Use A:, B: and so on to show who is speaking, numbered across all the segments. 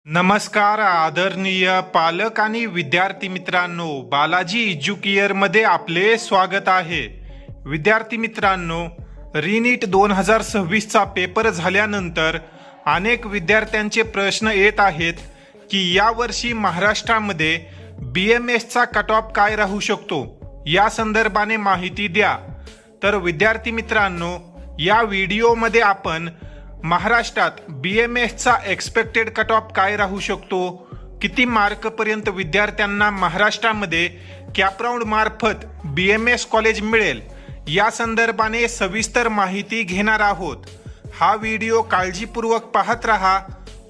A: नमस्कार आदरणीय पालक आणि विद्यार्थी मित्रांनो, बालाजी एज्युकेअरमध्ये आपले स्वागत आहे. विद्यार्थी मित्रांनो, रिनीट 2026चा पेपर झाल्यानंतर अनेक विद्यार्थ्यांचे प्रश्न येत आहेत की यावर्षी महाराष्ट्रामध्ये BMSचा कट ऑफ काय राहू शकतो, या संदर्भाने माहिती द्या. तर विद्यार्थी मित्रांनो, या व्हिडिओमध्ये आपण महाराष्ट्रात BMSचा एक्सपेक्टेड कट ऑफ काय राहू शकतो, किती मार्कपर्यंत विद्यार्थ्यांना महाराष्ट्रामध्ये कॅपराऊंड मार्फत BMS कॉलेज मिळेल, या संदर्भाने सविस्तर माहिती घेणार आहोत. हा व्हिडिओ काळजीपूर्वक पाहत रहा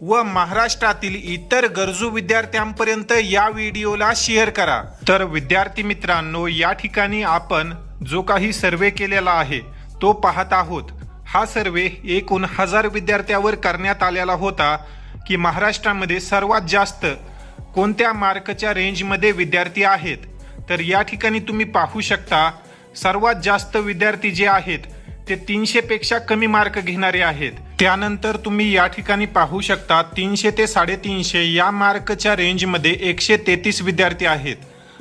A: व महाराष्ट्रातील इतर गरजू विद्यार्थ्यांपर्यंत या व्हिडिओला शेअर करा. तर विद्यार्थी मित्रांनो, या ठिकाणी आपण जो काही सर्वे केलेला आहे तो पाहत आहोत. हा सर्वे एकूण 1000 विद्यार्थ्यावर करण्यात आलेला होता की महाराष्ट्रामध्ये सर्वात जास्त कोणत्या मार्कच्या रेंजमध्ये विद्यार्थी आहेत. तर या ठिकाणी तुम्ही पाहू शकता, सर्वात जास्त विद्यार्थी जे आहेत ते 300 पेक्षा कमी मार्क घेणारे आहेत. त्यानंतर तुम्ही या ठिकाणी पाहू शकता 300 ते 350 या मार्कच्या रेंजमध्ये 133 विद्यार्थी आहेत.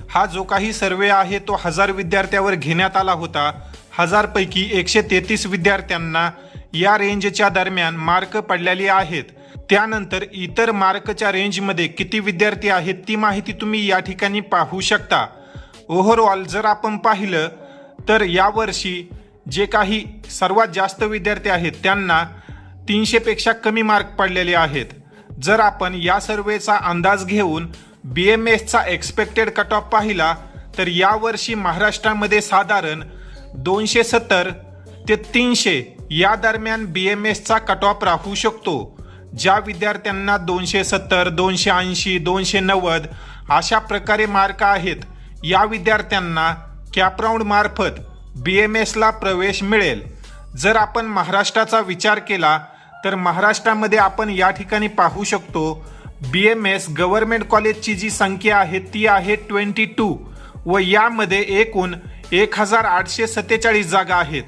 A: हा जो काही सर्वे आहे तो 1000 विद्यार्थ्यावर घेण्यात आला होता. 1000 पैकी 133 विद्यार्थ्यांना या रेंजच्या दरम्यान मार्क पडलेले आहेत. त्यानंतर इतर मार्कच्या रेंजमध्ये किती विद्यार्थी आहेत ती माहिती तुम्ही या ठिकाणी पाहू शकता. ओव्हरऑल जर आपण पाहिलं तर यावर्षी जे काही सर्वात जास्त विद्यार्थी आहेत त्यांना 300 पेक्षा कमी मार्क पडलेले आहेत. जर आपण या सर्वेचा अंदाज घेऊन BMSचा एक्सपेक्टेड कट ऑफ पाहिला तर यावर्षी महाराष्ट्रामध्ये साधारण 270 ते 300 या दरम्यान BMSचा कट ऑफ राहू शकतो. ज्या विद्यार्थ्यांना 270, 280, 290 अशा प्रकारे मार्क आहेत, या विद्यार्थ्यांना कॅपराऊंड मार्फत BMSला प्रवेश मिळेल. जर आपण महाराष्ट्राचा विचार केला तर महाराष्ट्रामध्ये आपण या ठिकाणी पाहू शकतो BMS गव्हर्नमेंट कॉलेजची जी संख्या आहे ती आहे 22 व यामध्ये एकूण 1847 जागा आहेत.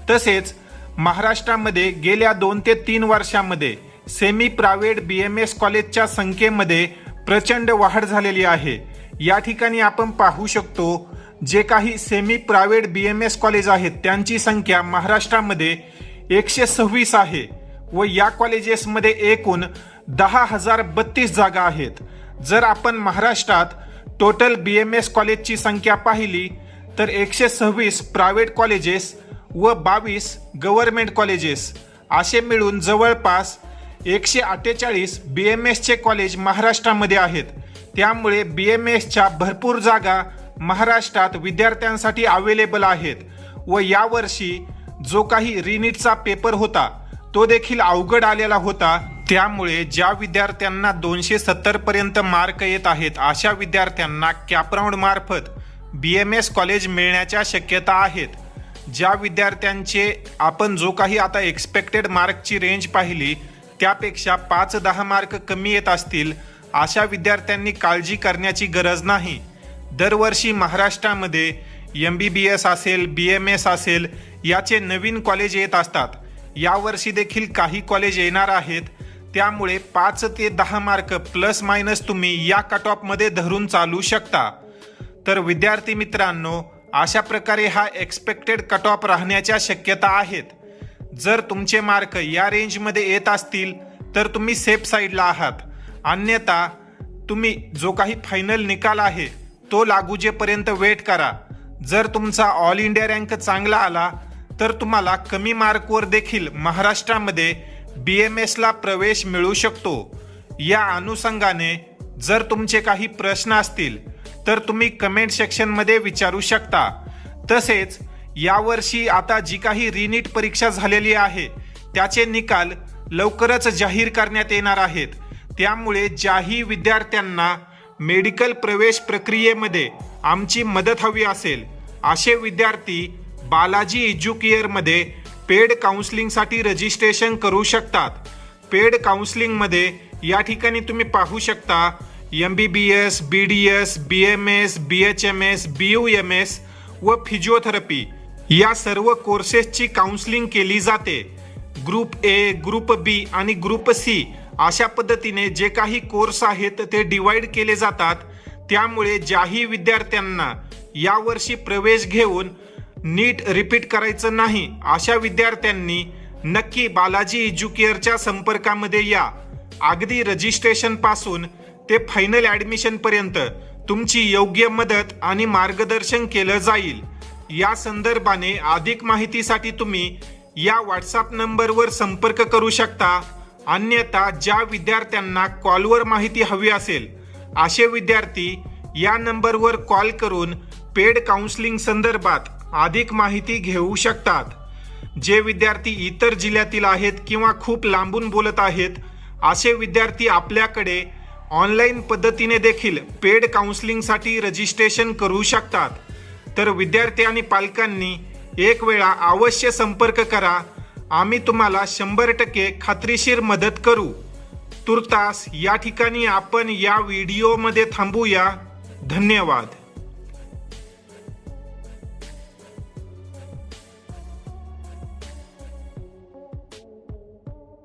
A: तसेच महाराष्ट्रामध्ये गेल्या 2 ते 3 वर्षामध्ये सेमी प्रायव्हेट BMS कॉलेजच्या संख्येमध्ये प्रचंड वाढ झालेली आहे. या ठिकाणी आपण पाहू शकतो जे काही सेमी प्रायव्हेट BMS कॉलेज आहेत त्यांची संख्या महाराष्ट्रामध्ये 126 आहे व या कॉलेजेसमध्ये एकूण 10,032 जागा आहेत. जर आपण महाराष्ट्रात टोटल BMS कॉलेजची संख्या पाहिली तर 126 प्रायव्हेट कॉलेजेस व 22 गव्हर्नमेंट कॉलेजेस असे मिळून जवळपास 148 BMSचे कॉलेज महाराष्ट्रामध्ये आहेत. त्यामुळे BMSच्या भरपूर जागा महाराष्ट्रात विद्यार्थ्यांसाठी अवेलेबल आहेत व यावर्षी जो काही रिनीटचा पेपर होता तो देखील अवघड आलेला होता. त्यामुळे ज्या विद्यार्थ्यांना 270 पर्यंत मार्क येत आहेत अशा विद्यार्थ्यांना कॅपराऊंड मार्फत BMS कॉलेज मिळण्याच्या शक्यता आहेत. ज्या विद्यार्थ्यांचे आपण जो काही आता एक्सपेक्टेड मार्कची रेंज पाहिली त्यापेक्षा 5-10 मार्क कमी येत असतील अशा विद्यार्थ्यांनी काळजी करण्याची गरज नाही. दरवर्षी महाराष्ट्रामध्ये MBBS असेल, BMS असेल याचे नवीन कॉलेज येत असतात. यावर्षी देखील काही कॉलेज येणार आहेत. त्यामुळे 5 ते 10 मार्क प्लस मायनस तुम्ही या कट ऑफमध्ये धरून चालू शकता. तर विद्यार्थी मित्रांनो, अशा प्रकारे हा एक्सपेक्टेड कट ऑफ राहण्याच्या शक्यता आहेत. जर तुमचे मार्क या रेंजमध्ये येत असतील तर तुम्ही सेफ साईडला आहात. अन्यथा तुम्ही जो काही फायनल निकाल आहे तो लागूजेपर्यंत वेट करा. जर तुमचा ऑल इंडिया रँक चांगला आला तर तुम्हाला कमी मार्कवर देखील महाराष्ट्रामध्ये BMSला प्रवेश मिळू शकतो. या अनुषंगाने जर तुमचे काही प्रश्न असतील तर तुम्ही कमेंट सेक्शनमध्ये विचारू शकता. तसेच यावर्षी आता जी काही रिनीट परीक्षा झालेली आहे त्याचे निकाल लवकरच जाहीर करण्यात येणार आहेत. त्यामुळे ज्याही विद्यार्थ्यांना मेडिकल प्रवेश प्रक्रियेमध्ये आमची मदत हवी असेल असे विद्यार्थी बालाजी एज्युकेअरमध्ये पेड काउन्सिलिंगसाठी रजिस्ट्रेशन करू शकतात. पेड काउन्सिलिंगमध्ये या ठिकाणी तुम्ही पाहू शकता MBBS, BDS, BMS, BHMS, BUMS व फिजिओथेरपी या सर्व कोर्सेसची काउन्सिलिंग केली जाते. ग्रुप A, ग्रुप B आणि ग्रुप C अशा पद्धतीने जे काही कोर्स आहेत ते डिवाइड केले जातात. त्यामुळे ज्याही विद्यार्थ्यांना यावर्षी प्रवेश घेऊन नीट रिपीट करायचं नाही अशा विद्यार्थ्यांनी नक्की बालाजी एज्युकेअरच्या संपर्कामध्ये या. अगदी रजिस्ट्रेशन पासून ते फायनल ॲडमिशन पर्यंत तुमची योग्य मदत आणि मार्गदर्शन केलं जाईल. या संदर्भाने अधिक माहितीसाठी तुम्ही या व्हॉट्सअप नंबरवर संपर्क करू शकता. अन्यथा ज्या विद्यार्थ्यांना कॉलवर माहिती हवी असेल असे विद्यार्थी या नंबरवर कॉल करून पेड काउन्सिलिंग संदर्भात अधिक माहिती घेऊ शकतात. जे विद्यार्थी इतर जिल्ह्यातील आहेत किंवा खूप लांबून बोलत आहेत असे विद्यार्थी आपल्याकडे ऑनलाईन पद्धतीने देखील पेड काउन्सिलिंगसाठी रजिस्ट्रेशन करू शकतात. तर विद्यार्थी आणि पालकांनी एक वेळा अवश्य संपर्क करा. आम्ही तुम्हाला 100% खात्रीशीर मदत करू. तुर्तास या ठिकाणी आपण या व्हिडिओमध्ये थांबूया. धन्यवाद.